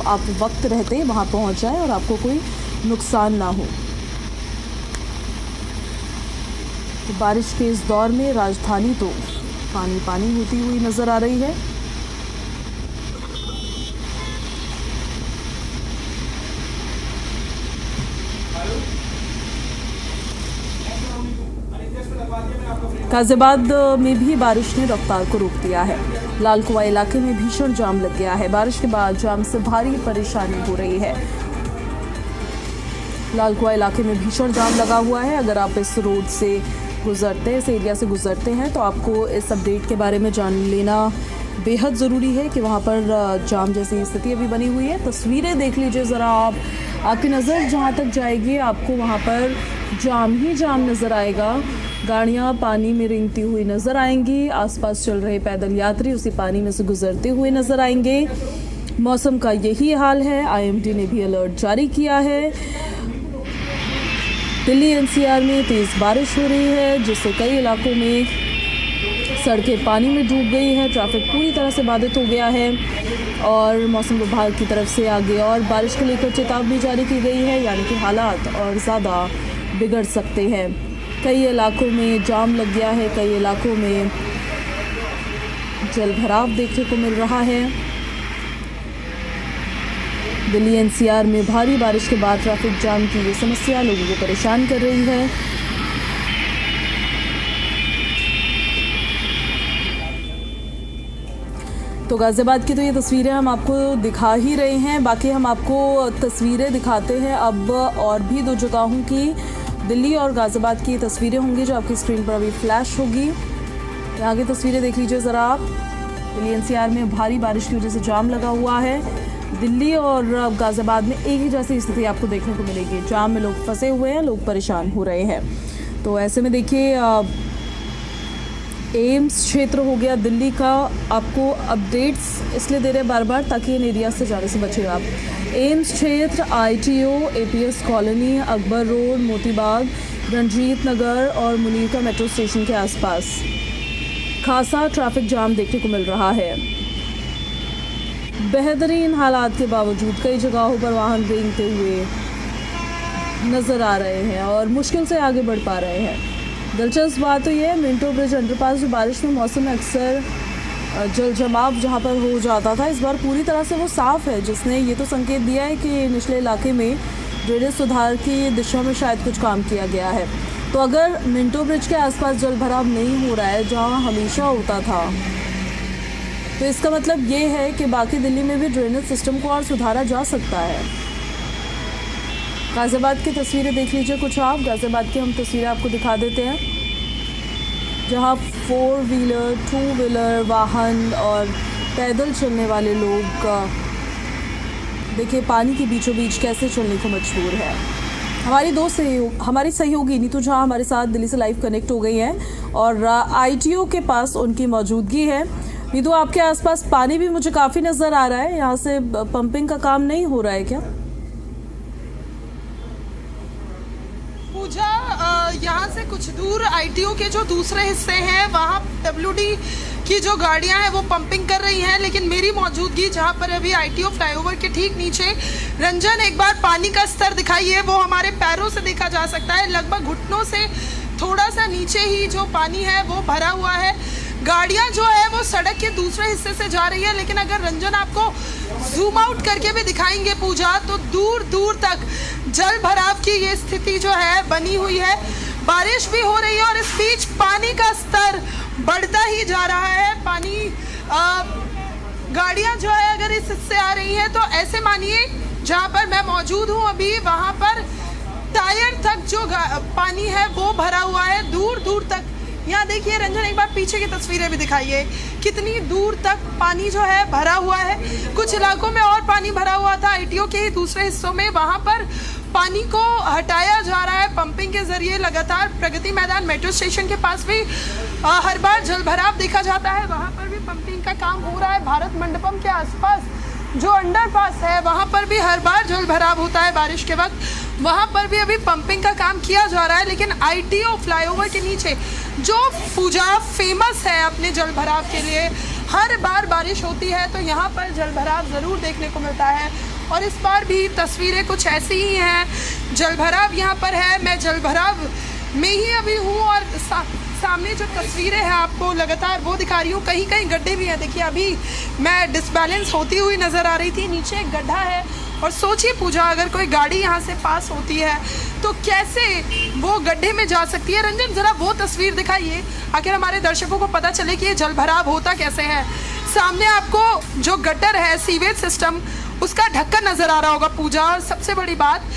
आप वक्त रहते वहाँ पहुँच जाएं और आपको कोई नुकसान ना हो। तो बारिश के इस दौर में राजधानी तो पानी पानी होती हुई नज़र आ रही है। गाजियाबाद में भी बारिश ने रफ्तार को रोक दिया है। लाल कुआं इलाके में भीषण जाम लग गया है। बारिश के बाद जाम से भारी परेशानी हो रही है। लाल कुआं इलाके में भीषण जाम लगा हुआ है। अगर आप इस रोड से गुजरते हैं, इस एरिया से गुजरते हैं, तो आपको इस अपडेट के बारे में जान लेना बेहद ज़रूरी है कि वहाँ पर जाम जैसी स्थिति अभी बनी हुई है। तस्वीरें देख लीजिए ज़रा आप, आपकी नज़र जहाँ तक जाएगी आपको वहाँ पर जाम ही जाम नज़र आएगा। गाड़ियाँ पानी में रेंगती हुई नज़र आएंगी। आसपास चल रहे पैदल यात्री उसी पानी में से गुजरते हुए नज़र आएंगे। मौसम का यही हाल है। IMD ने भी अलर्ट जारी किया है। दिल्ली NCR में तेज़ बारिश हो रही है, जिससे कई इलाकों में सड़कें पानी में डूब गई है। ट्रैफिक पूरी तरह से बाधित हो गया है और मौसम विभाग की तरफ से आगे और बारिश को लेकर चेतावनी जारी की गई है, यानी कि हालात और ज़्यादा बिगड़ सकते हैं। कई इलाकों में जाम लग गया है, कई इलाकों में जल भराव देखने को मिल रहा है। दिल्ली NCR में भारी बारिश के बाद ट्रैफिक जाम की ये समस्या लोगों को परेशान कर रही है। तो गाजियाबाद की तो ये तस्वीरें हम आपको दिखा ही रहे हैं। बाकी हम आपको तस्वीरें दिखाते हैं अब और भी दो जगहों की। दिल्ली और गाजियाबाद की तस्वीरें होंगी जो आपकी स्क्रीन पर अभी फ्लैश होगी। यहाँ की तस्वीरें देख लीजिए ज़रा आप। दिल्ली NCR में भारी बारिश की वजह से जाम लगा हुआ है। दिल्ली और गाजियाबाद में एक ही जैसी स्थिति आपको देखने को मिलेगी। जाम में लोग फंसे हुए हैं, लोग परेशान हो रहे हैं। तो ऐसे में देखिए एम्स क्षेत्र हो गया दिल्ली का, आपको अपडेट्स इसलिए दे रहे हैं बार बार ताकि इन एरिया से जाने से बचे आप। एम्स क्षेत्र, ITO, APS colony, Akbar road, Motibagh, Ranjit Nagar और मुनीर मेट्रो स्टेशन के आसपास खासा ट्रैफिक जाम देखने को मिल रहा है। बेहतरीन हालात के बावजूद कई जगहों पर वाहन रेंगते हुए नज़र आ रहे हैं और मुश्किल से आगे बढ़ पा रहे हैं। दिलचस्प बात तो ये है, मिंटो ब्रिज अंडरपास जो बारिश में मौसम में अक्सर जल जमाव जहाँ पर हो जाता था, इस बार पूरी तरह से वो साफ़ है, जिसने ये तो संकेत दिया है कि निचले इलाके में ड्रेनेज सुधार की दिशा में शायद कुछ काम किया गया है। तो अगर मिंटो ब्रिज के आसपास जल भराव नहीं हो रहा है जहाँ हमेशा होता था, तो इसका मतलब ये है कि बाकी दिल्ली में भी ड्रेनेज सिस्टम को और सुधारा जा सकता है। गाजियाबाद की तस्वीरें देख लीजिए कुछ आप। गाजियाबाद की हम तस्वीरें आपको दिखा देते हैं, जहाँ 4 व्हीलर, 2 व्हीलर वाहन और पैदल चलने वाले लोग देखिए पानी के बीचों बीच कैसे चलने को मजबूर है। हमारी सहयोगी नीतू झा हमारे साथ दिल्ली से लाइव कनेक्ट हो गई हैं और ITO के पास उनकी मौजूदगी है। नीतू, आपके आसपास पानी भी मुझे काफ़ी नज़र आ रहा है, यहाँ से पंपिंग का काम नहीं हो रहा है क्या? यहाँ से कुछ दूर ITO के जो दूसरे हिस्से हैं वहाँ WD की जो गाड़ियाँ हैं वो पंपिंग कर रही हैं, लेकिन मेरी मौजूदगी जहाँ पर अभी ITO फ्लाईओवर के ठीक नीचे, रंजन एक बार पानी का स्तर दिखाइए, वो हमारे पैरों से देखा जा सकता है। लगभग घुटनों से थोड़ा सा नीचे ही जो पानी है वो भरा हुआ है। गाड़ियाँ जो है वो सड़क के दूसरे हिस्से से जा रही है, लेकिन अगर रंजन आपको जूम आउट करके भी दिखाएंगे पूजा, तो दूर दूर तक जल भराव की ये स्थिति जो है बनी हुई है। बारिश भी हो रही है और इस बीच पानी का स्तर बढ़ता ही जा रहा है। पानी गाड़ियां जो है अगर इस हिस्से आ रही हैं तो ऐसे मानिए जहां पर मैं मौजूद हूं अभी, वहां पर टायर तक जो पानी है वो भरा हुआ है दूर दूर तक। यहाँ देखिए रंजन, एक बार पीछे की तस्वीरें भी दिखाइए, कितनी दूर तक पानी जो है भरा हुआ है। कुछ इलाकों में और पानी भरा हुआ था ITO के ही दूसरे हिस्सों में, वहाँ पर पानी को हटाया जा रहा है पंपिंग के जरिए लगातार। प्रगति मैदान मेट्रो स्टेशन के पास भी हर बार जल भराव देखा जाता है, वहाँ पर भी पंपिंग का काम हो रहा है। भारत मंडपम के आसपास जो अंडरपास है वहाँ पर भी हर बार जल भराव होता है बारिश के वक्त, वहाँ पर भी अभी पंपिंग का काम किया जा रहा है। लेकिन ITO फ्लाईओवर के नीचे जो पूजा फेमस है अपने जल भराव के लिए, हर बार बारिश होती है तो यहाँ पर जल भराव ज़रूर देखने को मिलता है। और इस बार भी तस्वीरें कुछ ऐसी ही हैं। जलभराव यहाँ पर है, मैं जलभराव में ही अभी हूँ और सामने जो तस्वीरें हैं आपको लगातार वो दिखा रही हूँ। कहीं कहीं गड्ढे भी हैं। देखिए अभी मैं डिसबैलेंस होती हुई नज़र आ रही थी, नीचे एक गड्ढा है और सोचिए पूजा, अगर कोई गाड़ी यहाँ से पास होती है तो कैसे वो गड्ढे में जा सकती है। रंजन ज़रा वो तस्वीर दिखाइए, आखिर हमारे दर्शकों को पता चले कि ये जलभराव होता कैसे है। सामने आपको जो गटर है, सीवेज सिस्टम, उसका ढक्कन नज़र आ रहा होगा पूजा, और सबसे बड़ी बात,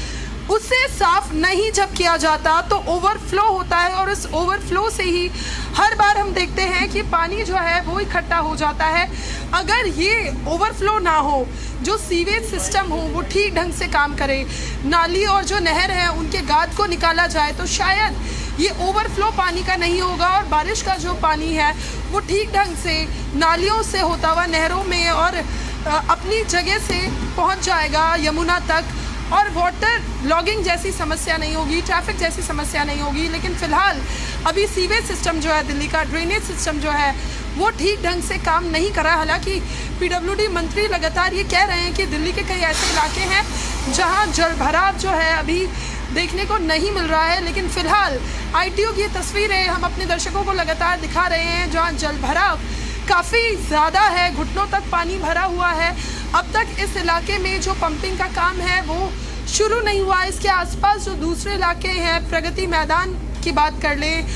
उसे साफ नहीं जब किया जाता तो ओवरफ्लो होता है और इस ओवरफ्लो से ही हर बार हम देखते हैं कि पानी जो है वो इकट्ठा हो जाता है। अगर ये ओवरफ्लो ना हो, जो सीवेज सिस्टम हो वो ठीक ढंग से काम करे, नाली और जो नहर है उनके गाद को निकाला जाए, तो शायद ये ओवरफ्लो पानी का नहीं होगा और बारिश का जो पानी है वो ठीक ढंग से नालियों से होता हुआ नहरों में और अपनी जगह से पहुंच जाएगा यमुना तक, और वाटर लॉगिंग जैसी समस्या नहीं होगी, ट्रैफिक जैसी समस्या नहीं होगी। लेकिन फ़िलहाल अभी सीवेज सिस्टम जो है दिल्ली का, ड्रेनेज सिस्टम जो है वो ठीक ढंग से काम नहीं कर रहा। हालांकि पीडब्ल्यूडी मंत्री लगातार ये कह रहे हैं कि दिल्ली के कई ऐसे इलाके हैं जहां जलभराव जो है अभी देखने को नहीं मिल रहा है, लेकिन फ़िलहाल ITO की ये तस्वीरें हम अपने दर्शकों को लगातार दिखा रहे हैं जहाँ जलभराव काफ़ी ज़्यादा है, घुटनों तक पानी भरा हुआ है। अब तक इस इलाके में जो पंपिंग का काम है वो शुरू नहीं हुआ। इसके आसपास जो दूसरे इलाके हैं, प्रगति मैदान की बात कर लें,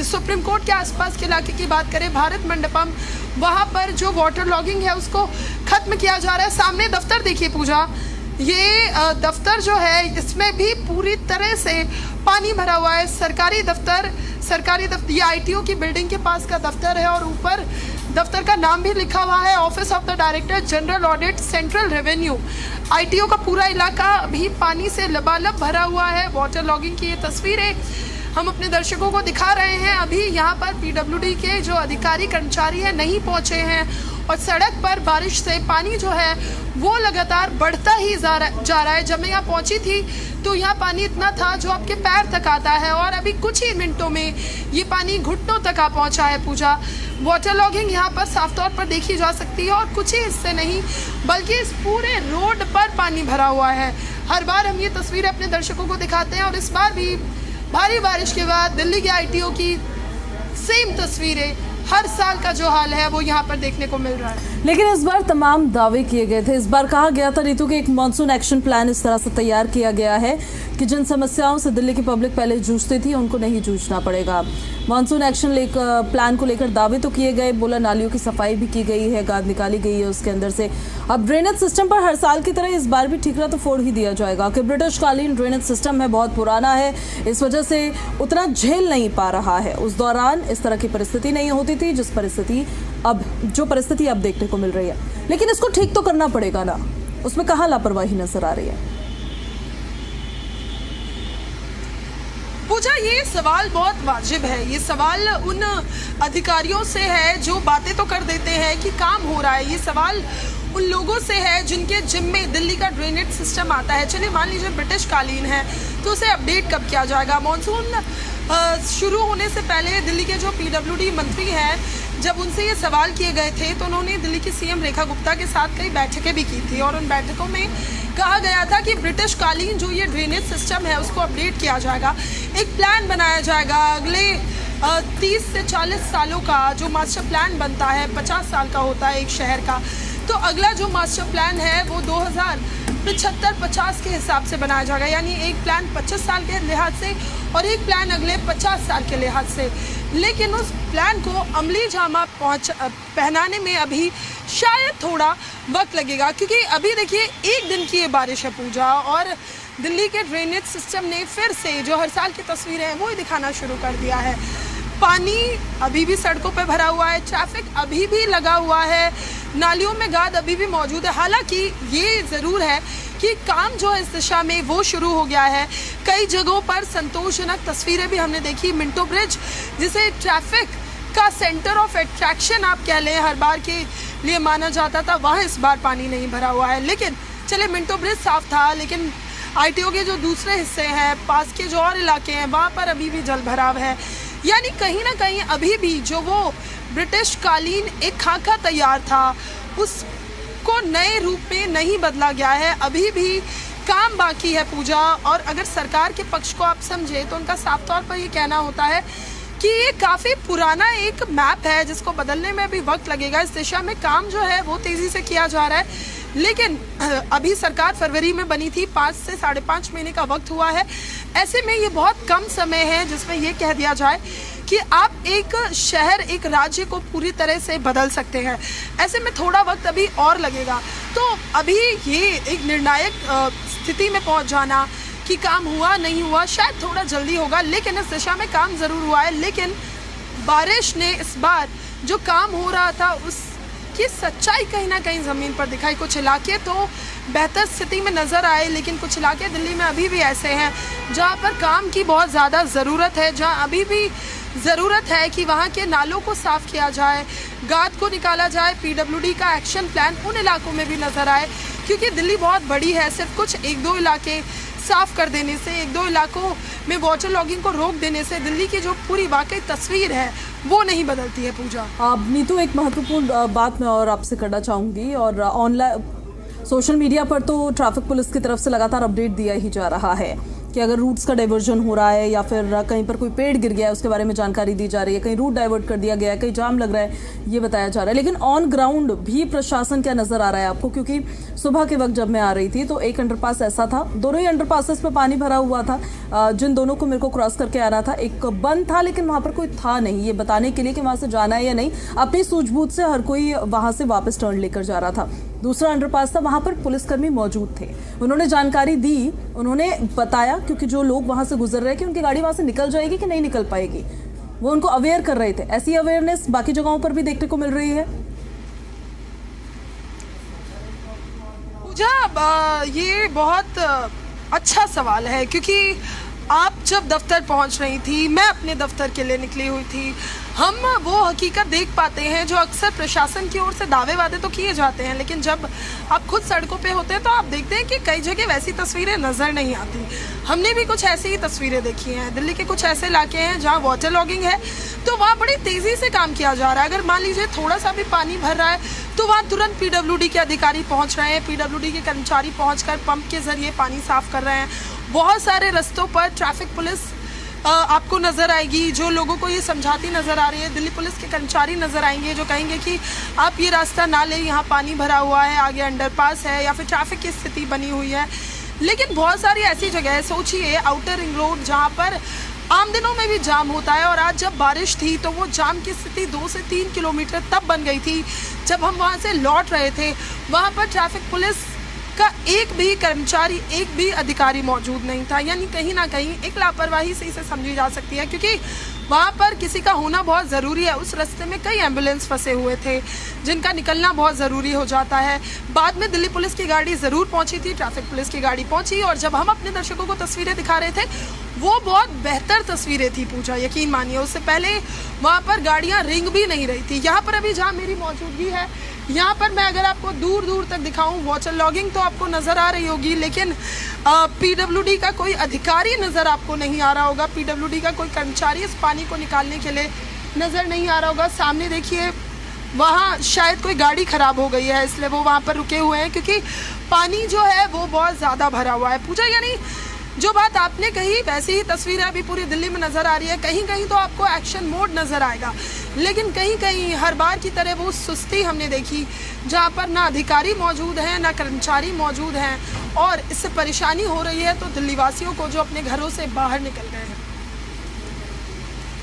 सुप्रीम कोर्ट के आसपास के इलाके की बात करें, भारत मंडपम, वहाँ पर जो वाटर लॉगिंग है उसको ख़त्म किया जा रहा है। सामने दफ्तर देखिए पूजा, ये दफ्तर जो है इसमें भी पूरी तरह से पानी भरा हुआ है। सरकारी दफ्तर ये ITO की बिल्डिंग के पास का दफ्तर है और ऊपर दफ्तर का नाम भी लिखा हुआ है, office of the director general audit central revenue. ITO का पूरा इलाका भी पानी से लबालब भरा हुआ है। वाटर लॉगिंग की ये तस्वीरें हम अपने दर्शकों को दिखा रहे हैं। अभी यहाँ पर PWD के जो अधिकारी कर्मचारी हैं नहीं पहुँचे हैं और सड़क पर बारिश से पानी जो है वो लगातार बढ़ता ही जा रहा है। जब मैं यहाँ पहुँची थी तो यहाँ पानी इतना था जो आपके पैर तक आता है और अभी कुछ ही मिनटों में ये पानी घुटनों तक आ पहुँचा है पूजा। वाटर लॉगिंग यहाँ पर साफ तौर पर देखी जा सकती है और कुछ ही हिस्से नहीं बल्कि इस पूरे रोड पर पानी भरा हुआ है। हर बार हम ये तस्वीरें अपने दर्शकों को दिखाते हैं और इस बार भी भारी बारिश के बाद दिल्ली के ITO की सेम तस्वीरें, हर साल का जो हाल है वो यहाँ पर देखने को मिल रहा है। लेकिन इस बार तमाम दावे किए गए थे। इस बार कहा गया था रीतू कि एक मॉनसून एक्शन प्लान इस तरह से तैयार किया गया है कि जिन समस्याओं से दिल्ली की पब्लिक पहले जूझती थी उनको नहीं जूझना पड़ेगा। मॉनसून एक्शन प्लान को लेकर दावे तो किए गए, बोला नालियों की सफाई भी की गई है, गाद निकाली गई है उसके अंदर से। अब ड्रेनेज सिस्टम पर हर साल की तरह इस बार भी ठीकरा तो फोड़ ही दिया जाएगा कि ब्रिटिशकालीन ड्रेनेज सिस्टम है, बहुत पुराना है, इस वजह से उतना झेल नहीं पा रहा है। उस दौरान इस तरह की परिस्थिति नहीं होती थी जो परिस्थिति अब देखने को मिल रही है। लेकिन इसको ठीक तो करना पड़ेगा ना, उसमें कहाँ लापरवाही नजर आ रही है? पूजा, ये सवाल बहुत वाजिब है। ये सवाल उन अधिकारियों से है जो बातें तो कर देते हैं कि काम हो रहा है। ये सवाल उन लोगों से है जिनके जिम्मे दिल्ली का ड्रेनेज सिस्टम आता है। चलिए मान लीजिए ब्रिटिश कालीन है तो उसे अपडेट कब किया जाएगा? मॉनसून शुरू होने से पहले दिल्ली के जो PWD मंत्री हैं, जब उनसे ये सवाल किए गए थे तो उन्होंने दिल्ली की CM रेखा गुप्ता के साथ कई बैठकें भी की थी और उन बैठकों में कहा गया था कि ब्रिटिश कालीन जो ये ड्रेनेज सिस्टम है उसको अपडेट किया जाएगा, एक प्लान बनाया जाएगा। अगले 30 से 40 सालों का जो मास्टर प्लान बनता है, 50 साल का होता है एक शहर का, तो अगला जो मास्टर प्लान है वो 2075-50 के हिसाब से बनाया जाएगा। यानी एक प्लान 25 साल के लिहाज से और एक प्लान अगले 50 साल के लिहाज से। लेकिन उस प्लान को अमली जामा पहनाने में अभी शायद थोड़ा वक्त लगेगा, क्योंकि अभी देखिए एक दिन की ये बारिश है पूजा और दिल्ली के ड्रेनेज सिस्टम ने फिर से जो हर साल की तस्वीरें हैं वो ही दिखाना शुरू कर दिया है। पानी अभी भी सड़कों पे भरा हुआ है, ट्रैफिक अभी भी लगा हुआ है, नालियों में गाद अभी भी मौजूद है। हालांकि ये ज़रूर है कि काम जो है इस दिशा में वो शुरू हो गया है। कई जगहों पर संतोषजनक तस्वीरें भी हमने देखी। मिंटो ब्रिज, जिसे ट्रैफिक का सेंटर ऑफ अट्रैक्शन आप कह लें, हर बार के लिए माना जाता था, वहाँ इस बार पानी नहीं भरा हुआ है। लेकिन चले मिंटो ब्रिज साफ था, लेकिन ITO के जो दूसरे हिस्से हैं, पास के जो और इलाके हैं, वहाँ पर अभी भी जल भराव है। यानी कहीं ना कहीं अभी भी जो वो ब्रिटिश कालीन एक खाका तैयार था को नए रूप में नहीं बदला गया है, अभी भी काम बाकी है पूजा। और अगर सरकार के पक्ष को आप समझे तो उनका साफ तौर पर ये कहना होता है कि ये काफ़ी पुराना एक मैप है जिसको बदलने में भी वक्त लगेगा। इस दिशा में काम जो है वो तेज़ी से किया जा रहा है, लेकिन अभी सरकार फरवरी में बनी थी, 5 से 5.5 महीने का वक्त हुआ है। ऐसे में ये बहुत कम समय है जिसमें ये कह दिया जाए कि आप एक शहर, एक राज्य को पूरी तरह से बदल सकते हैं। ऐसे में थोड़ा वक्त अभी और लगेगा। तो अभी ये एक निर्णायक स्थिति में पहुंच जाना कि काम हुआ नहीं हुआ शायद थोड़ा जल्दी होगा, लेकिन इस दिशा में काम ज़रूर हुआ है। लेकिन बारिश ने इस बार जो काम हो रहा था उसकी सच्चाई कहीं ना कहीं ज़मीन पर दिखाई। कुछ इलाके तो बेहतर स्थिति में नज़र आए, लेकिन कुछ इलाके दिल्ली में अभी भी ऐसे हैं जहाँ पर काम की बहुत ज़्यादा ज़रूरत है, जहाँ अभी भी ज़रूरत है कि वहाँ के नालों को साफ़ किया जाए, गाद को निकाला जाए, पीडब्ल्यूडी का एक्शन प्लान उन इलाकों में भी नज़र आए। क्योंकि दिल्ली बहुत बड़ी है, सिर्फ कुछ 1-2 इलाके साफ़ कर देने से, 1-2 इलाकों में वाटर लॉगिंग को रोक देने से दिल्ली की जो पूरी वाकई तस्वीर है वो नहीं बदलती है पूजा। अब नीतू, एक महत्वपूर्ण बात मैं और आपसे करना चाहूँगी, और ऑनलाइन सोशल मीडिया पर तो ट्रैफिक पुलिस की तरफ से लगातार अपडेट दिया ही जा रहा है कि अगर रूट्स का डाइवर्जन हो रहा है या फिर कहीं पर कोई पेड़ गिर गया है उसके बारे में जानकारी दी जा रही है, कहीं रूट डाइवर्ट कर दिया गया है, कहीं जाम लग रहा है, ये बताया जा रहा है। लेकिन ऑन ग्राउंड भी प्रशासन क्या नज़र आ रहा है आपको? क्योंकि सुबह के वक्त जब मैं आ रही थी तो एक अंडरपास ऐसा था, दोनों ही अंडरपासेस पे पानी भरा हुआ था, जिन दोनों को मेरे को क्रॉस करके आना था। एक बंद था लेकिन वहाँ पर कोई था नहीं ये बताने के लिए कि वहाँ से जाना है या नहीं। अपनी सूझबूझ से हर कोई वहाँ से वापस टर्न लेकर जा रहा था। दूसरा अंडरपास था, वहाँ पर पुलिसकर्मी मौजूद थे, उन्होंने जानकारी दी, उन्होंने बताया, क्योंकि जो लोग वहाँ से गुजर रहे हैं कि उनकी गाड़ी वहाँ से निकल जाएगी कि नहीं निकल पाएगी, वो उनको अवेयर कर रहे थे। ऐसी अवेयरनेस बाकी जगहों पर भी देखने को मिल रही है। पूजा, ये बहुत अच्छा सवाल है, क्योंकि आप जब दफ्तर पहुंच रही थी, मैं अपने दफ्तर के लिए निकली हुई थी, हम वो हकीकत देख पाते हैं जो अक्सर प्रशासन की ओर से दावे वादे तो किए जाते हैं, लेकिन जब आप खुद सड़कों पे होते हैं तो आप देखते हैं कि कई जगह वैसी तस्वीरें नज़र नहीं आती। हमने भी कुछ ऐसी ही तस्वीरें देखी हैं। दिल्ली के कुछ ऐसे इलाके हैं जहाँ वाटर लॉगिंग है तो वहाँ बड़ी तेज़ी से काम किया जा रहा है। अगर मान लीजिए थोड़ा सा भी पानी भर रहा है तो वहाँ तुरंत पीडब्ल्यूडी के अधिकारी पहुँच रहे हैं, पीडब्ल्यूडी के कर्मचारी पहुँचकर पंप के जरिए पानी साफ़ कर रहे हैं। बहुत सारे रास्तों पर ट्रैफिक पुलिस आपको नज़र आएगी जो लोगों को ये समझाती नज़र आ रही है। दिल्ली पुलिस के कर्मचारी नज़र आएंगे जो कहेंगे कि आप ये रास्ता ना लें, यहाँ पानी भरा हुआ है, आगे अंडरपास है या फिर ट्रैफिक की स्थिति बनी हुई है। लेकिन बहुत सारी ऐसी जगह है, सोचिए आउटर रिंग रोड जहाँ पर आम दिनों में भी जाम होता है, और आज जब बारिश थी तो वो जाम की स्थिति 2 से 3 किलोमीटर तब बन गई थी जब हम वहाँ से लौट रहे थे। वहाँ पर ट्रैफिक पुलिस का एक भी कर्मचारी, एक भी अधिकारी मौजूद नहीं था। यानी कहीं ना कहीं एक लापरवाही से इसे समझी जा सकती है, क्योंकि वहाँ पर किसी का होना बहुत ज़रूरी है। उस रास्ते में कई एम्बुलेंस फंसे हुए थे जिनका निकलना बहुत ज़रूरी हो जाता है। बाद में दिल्ली पुलिस की गाड़ी ज़रूर पहुँची थी, ट्रैफिक पुलिस की गाड़ी पहुँची, और जब हम अपने दर्शकों को तस्वीरें दिखा रहे थे वो बहुत बेहतर तस्वीरें थी पूजा, यकीन मानिए। उससे पहले वहाँ पर गाड़ियाँ रिंग भी नहीं रही थी। यहाँ पर अभी जहाँ मेरी मौजूदगी है, यहाँ पर मैं अगर आपको दूर दूर तक दिखाऊं, वाटर लॉगिंग तो आपको नज़र आ रही होगी, लेकिन पीडब्ल्यूडी का कोई अधिकारी नज़र आपको नहीं आ रहा होगा, पीडब्ल्यूडी का कोई कर्मचारी इस पानी को निकालने के लिए नज़र नहीं आ रहा होगा। सामने देखिए, वहाँ शायद कोई गाड़ी ख़राब हो गई है इसलिए वो वहाँ पर रुके हुए हैं, क्योंकि पानी जो है वो बहुत ज़्यादा भरा हुआ है पूजा। यानी जो बात आपने कही वैसी ही तस्वीरें अभी पूरी दिल्ली में नज़र आ रही है। कहीं कहीं तो आपको एक्शन मोड नज़र आएगा, लेकिन कहीं कहीं हर बार की तरह वो सुस्ती हमने देखी जहाँ पर ना अधिकारी मौजूद हैं ना कर्मचारी मौजूद हैं, और इससे परेशानी हो रही है तो दिल्ली वासियों को जो अपने घरों से बाहर निकल गए हैं।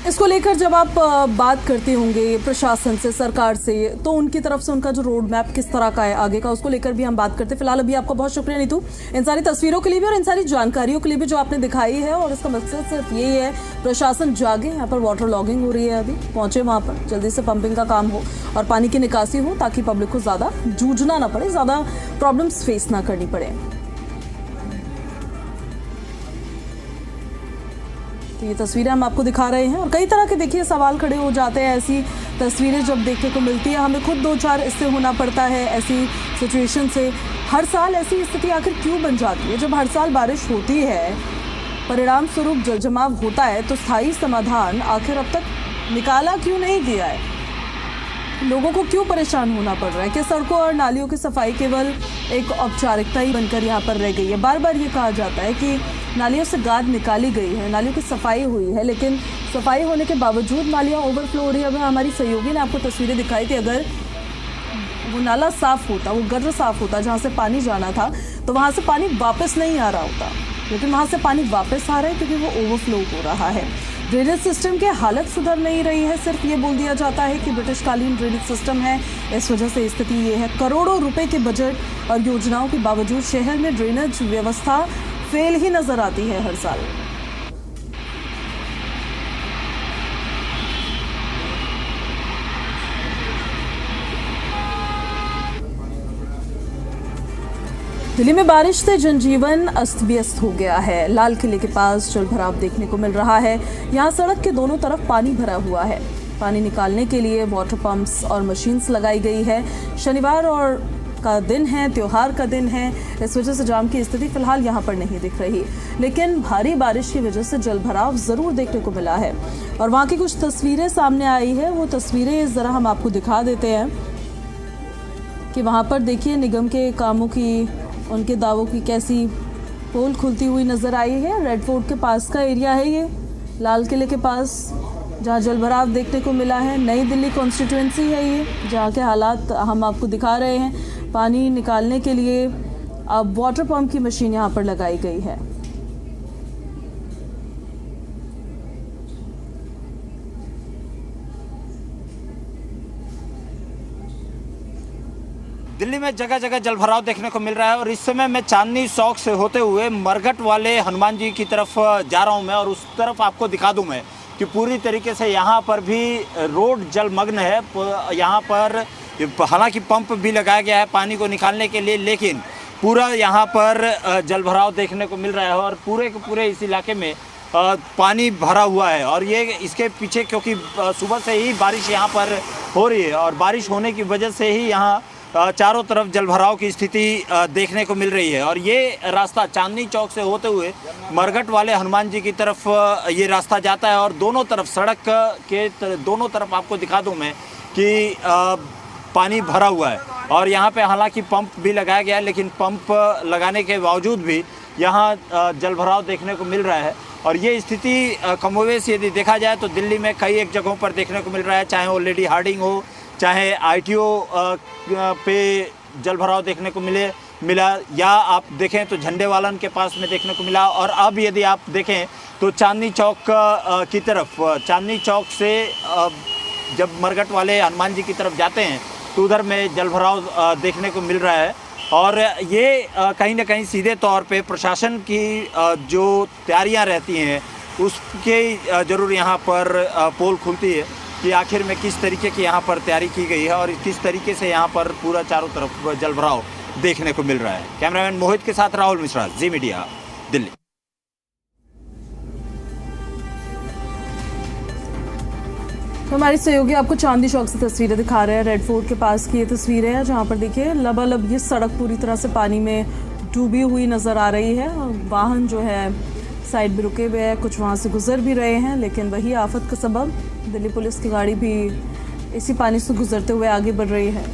इसको लेकर जब आप बात करते होंगे प्रशासन से, सरकार से, तो उनकी तरफ से उनका जो रोड मैप किस तरह का है आगे का, उसको लेकर भी हम बात करते हैं। फिलहाल अभी आपका बहुत शुक्रिया नीतू, इन सारी तस्वीरों के लिए भी और इन सारी जानकारियों के लिए भी जो आपने दिखाई है। और इसका मकसद सिर्फ यही है प्रशासन जागे, यहाँ पर वाटर लॉगिंग हो रही है, अभी पहुँचे वहाँ पर, जल्दी से पंपिंग का काम हो और पानी की निकासी हो ताकि पब्लिक को ज़्यादा जूझना ना पड़े, ज़्यादा प्रॉब्लम्स फेस ना करनी पड़े। तो ये तस्वीरें हम आपको दिखा रहे हैं और कई तरह के देखिए सवाल खड़े हो जाते हैं ऐसी तस्वीरें जब देखने को मिलती है। हमें खुद 2-4 इससे होना पड़ता है ऐसी सिचुएशन से। हर साल ऐसी स्थिति आखिर क्यों बन जाती है? जब हर साल बारिश होती है, परिणाम स्वरूप जलजमाव होता है, तो स्थायी समाधान आखिर अब तक निकाला क्यों नहीं गया है? लोगों को क्यों परेशान होना पड़ रहा है? कि सड़कों और नालियों की सफाई केवल एक औपचारिकता ही बनकर यहाँ पर रह गई है। बार बार ये कहा जाता है कि नालियों से गाद निकाली गई है, नालियों की सफाई हुई है, लेकिन सफाई होने के बावजूद नालियाँ ओवरफ्लो हो रही है। अब हमारी सहयोगी ने आपको तस्वीरें दिखाई थी, अगर वो नाला साफ़ होता, वो गटर साफ़ होता जहाँ से पानी जाना था, तो वहाँ से पानी वापस नहीं आ रहा होता, लेकिन वहाँ से पानी वापस आ रहा है क्योंकि वो ओवरफ्लो हो रहा है। ड्रेनेज सिस्टम की हालत सुधर नहीं रही है, सिर्फ ये बोल दिया जाता है कि ब्रिटिशकालीन ड्रेनेज सिस्टम है, इस वजह से स्थिति ये है। करोड़ों रुपए के बजट और योजनाओं के बावजूद शहर में ड्रेनेज व्यवस्था फेल ही नजर आती है हर साल। दिल्ली में बारिश से जनजीवन अस्त व्यस्त हो गया है। लाल किले के पास जलभराव देखने को मिल रहा है। यहाँ सड़क के दोनों तरफ पानी भरा हुआ है। पानी निकालने के लिए वाटर पंप्स और मशीन्स लगाई गई है। शनिवार और का दिन है, त्योहार का दिन है, इस वजह से जाम की स्थिति फिलहाल यहाँ पर नहीं दिख रही, लेकिन भारी बारिश की वजह से जलभराव जरूर देखने को मिला है। और वहाँ की कुछ तस्वीरें सामने आई है, वो तस्वीरें जरा हम आपको दिखा देते हैं कि वहाँ पर देखिए निगम के कामों की, उनके दावों की कैसी पोल खुलती हुई नज़र आई है। रेड फोर्ट के पास का एरिया है ये, लाल किले के पास जहाँ जलभराव देखने को मिला है। नई दिल्ली कॉन्स्टिट्यूएंसी है ये, जहाँ के हालात हम आपको दिखा रहे हैं। पानी निकालने के लिए अब वाटर पंप की मशीन यहाँ पर लगाई गई है। दिल्ली में जगह जगह जलभराव देखने को मिल रहा है और इस समय मैं चांदनी चौक से होते हुए मरघट वाले हनुमान जी की तरफ जा रहा हूं मैं, और उस तरफ आपको दिखा दूं मैं कि पूरी तरीके से यहां पर भी रोड जलमग्न है। यहां पर हालांकि पंप भी लगाया गया है पानी को निकालने के लिए, लेकिन पूरा यहां पर जलभराव देखने को मिल रहा है और पूरे के पूरे इस इलाके में पानी भरा हुआ है। और ये इसके पीछे क्योंकि सुबह से ही बारिश यहाँ पर हो रही है और बारिश होने की वजह से ही यहाँ चारों तरफ जलभराव की स्थिति देखने को मिल रही है। और ये रास्ता चांदनी चौक से होते हुए मरघट वाले हनुमान जी की तरफ ये रास्ता जाता है और दोनों तरफ सड़क के दोनों तरफ आपको दिखा दूं मैं कि पानी भरा हुआ है। और यहाँ पे हालांकि पंप भी लगाया गया है, लेकिन पंप लगाने के बावजूद भी यहाँ जलभराव देखने को मिल रहा है। और ये स्थिति कमोवेश यदि देखा जाए तो दिल्ली में कई एक जगहों पर देखने को मिल रहा है, चाहे वो लेडी हार्डिंग हो, चाहे ITO पे जलभराव देखने को मिला, या आप देखें तो झंडे वालन के पास में देखने को मिला। और अब यदि आप देखें तो चांदनी चौक की तरफ, चांदनी चौक से जब मरघट वाले हनुमान जी की तरफ जाते हैं तो उधर में जलभराव देखने को मिल रहा है। और ये कहीं ना कहीं सीधे तौर पे प्रशासन की जो तैयारियां रहती हैं उसके ज़रूर यहाँ पर पोल खुलती है कि आखिर में किस तरीके की यहाँ पर तैयारी की गई है और किस तरीके से यहाँ पर पूरा चारों तरफ जलभराव देखने को मिल रहा है। कैमरामैन मोहित के साथ राहुल मिश्रा, जी मीडिया, दिल्ली। हमारे सहयोगी आपको चांदनी चौक से तस्वीरें दिखा रहे हैं। रेड फोर्ट के पास की ये तस्वीरें हैं जहाँ पर देखिए लबालब ये सड़क पूरी तरह से पानी में डूबी हुई नज़र आ रही है। वाहन जो है साइड में रुके हुए हैं, कुछ वहाँ से गुजर भी रहे हैं, लेकिन वही आफत का सबब दिल्ली पुलिस की गाड़ी भी इसी पानी से गुजरते हुए आगे बढ़ रही है।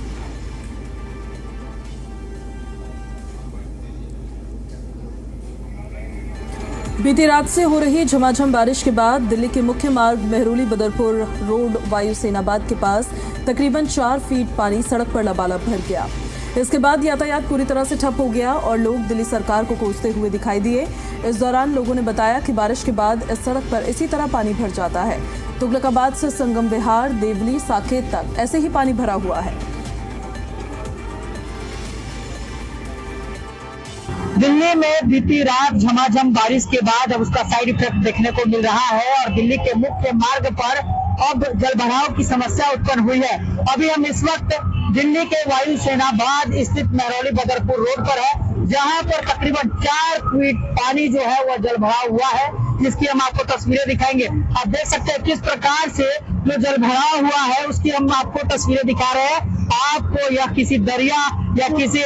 बीती रात से हो रही झमाझम बारिश के बाद दिल्ली के मुख्य मार्ग मेहरौली बदरपुर रोड वायुसेनाबाद के पास तकरीबन 4 फीट पानी सड़क पर लबालब भर गया। इसके बाद यातायात पूरी तरह से ठप हो गया और लोग दिल्ली सरकार को कोसते हुए दिखाई दिए। इस दौरान लोगों ने बताया कि बारिश के बाद इस सड़क पर इसी तरह पानी भर जाता है। तुगलकाबाद से संगम विहार, देवली, साकेत तक ऐसे ही पानी भरा हुआ है। दिल्ली में बीती रात झमाझम बारिश के बाद अब उसका साइड इफेक्ट देखने को मिल रहा है और दिल्ली के मुख्य मार्ग पर अब जलभराव की समस्या उत्पन्न हुई है। अभी हम इस वक्त दिल्ली के वायुसेनाबाद स्थित मेहरौली बदरपुर रोड पर है, जहां पर तकरीबन 4 फीट पानी जो है वह जलभराव हुआ है, जिसकी हम आपको तस्वीरें दिखाएंगे। आप देख सकते हैं किस प्रकार से जो जलभराव हुआ है उसकी हम आपको तस्वीरें दिखा रहे हैं। आपको यह किसी दरिया या किसी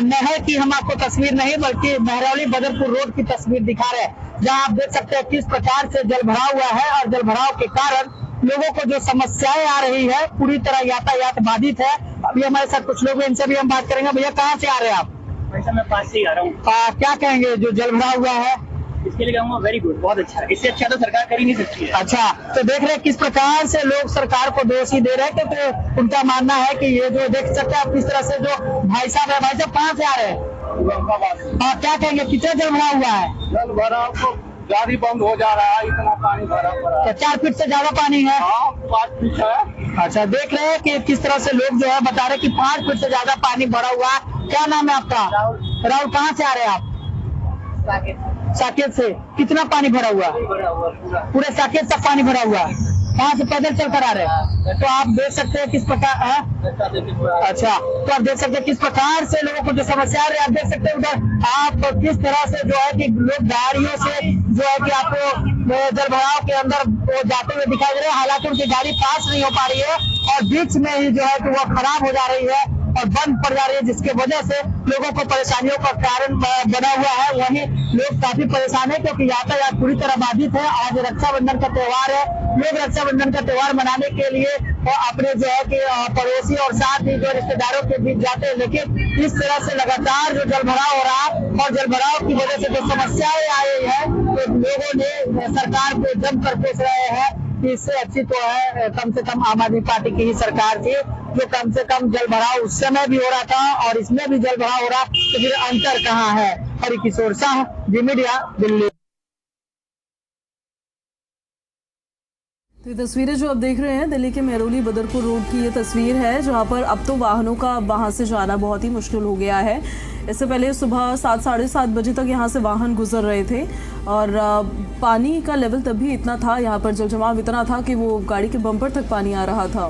नहर की हम आपको तस्वीर नहीं बल्कि मेहरौली बदरपुर रोड की तस्वीर दिखा रहे हैं, जहां आप देख सकते हैं किस प्रकार से जलभराव हुआ है और जलभराव के कारण लोगों को जो समस्याएं आ रही है, पूरी तरह यातायात बाधित है। अभी हमारे साथ कुछ लोग हैं, इनसे भी हम बात करेंगे। भैया कहाँ से आ रहे हैं आप? वैसे मैं 5 से ही आ रहा हूँ। क्या कहेंगे जो जल भरा हुआ है? इसके लिए कहूँगा वेरी गुड, बहुत अच्छा है। इससे अच्छा तो सरकार कर ही नहीं सकती है। अच्छा, तो देख रहे हैं किस प्रकार से लोग सरकार को दोषी दे रहे हैं, तो उनका मानना है कि ये जो देख सकते हैं आप किस तरह से जो भाई साहब है, भाई साहब कहाँ से आ रहे हैं? क्या कहेंगे कितना जल भरा हुआ है? जल भरा तो गाड़ी बंद हो जा रहा है, इतना पानी भरा पड़ा है। 4 फीट से ज्यादा पानी है। 5 फीट है। अच्छा, देख रहे हैं कि किस तरह से लोग जो है बता रहे हैं कि 5 फीट से ज्यादा पानी भरा हुआ है। क्या नाम है आपका? राहुल। कहाँ से आ रहे हैं आप? साकेत से। कितना पानी भरा हुआ? पूरे साकेत तक पानी भरा हुआ है। कहाँ से? पैदल चल कर आ रहे हैं। तो आप देख सकते हैं किस प्रकार है। अच्छा, तो आप देख सकते हैं किस प्रकार से लोगों को जो समस्या आ रही है। आप देख सकते हैं उधर आप किस तरह से जो है कि लोग गाड़ियों से जो है कि आपको जल भराव के अंदर वो जाते हुए दिखाई दे रहे हैं। हालांकि उनकी गाड़ी पास नहीं हो पा रही है और बीच में ही जो है कि वो खराब हो जा रही है और बंद पड़ जा रही है, जिसके वजह से लोगों को परेशानियों का कारण बना हुआ है। वहीं लोग काफी परेशान है क्योंकि यातायात पूरी तरह बाधित है। आज रक्षाबंधन का त्योहार है। लोग रक्षाबंधन का त्योहार मनाने के लिए अपने जो है कि पड़ोसी और साथ ही जो रिश्तेदारों के बीच जाते हैं, लेकिन इस तरह से लगातार जो जल भराव हो रहा है और जल भराव की वजह से जो समस्याएं आई है, तो लोगों ने सरकार को जमकर कोस रहे हैं कि इससे अच्छी तो है कम से कम आम आदमी पार्टी की ही सरकार थी, जो कम से कम जल भराव उस समय भी हो रहा था और इसमें भी जल भराव हो रहा, तो फिर अंतर कहाँ है? हरिकिशोर शाह, जी मीडिया, दिल्ली। तो ये तस्वीरें जो आप देख रहे हैं दिल्ली के मेहरौली बदरपुर रोड की ये तस्वीर है, जहां पर अब तो वाहनों का वहां से जाना बहुत ही मुश्किल हो गया है। इससे पहले सुबह 7 साढ़े 7 बजे तक यहां से वाहन गुजर रहे थे और पानी का लेवल तब भी इतना था, यहां पर जल जमाव इतना था कि वो गाड़ी के बम्पर तक पानी आ रहा था।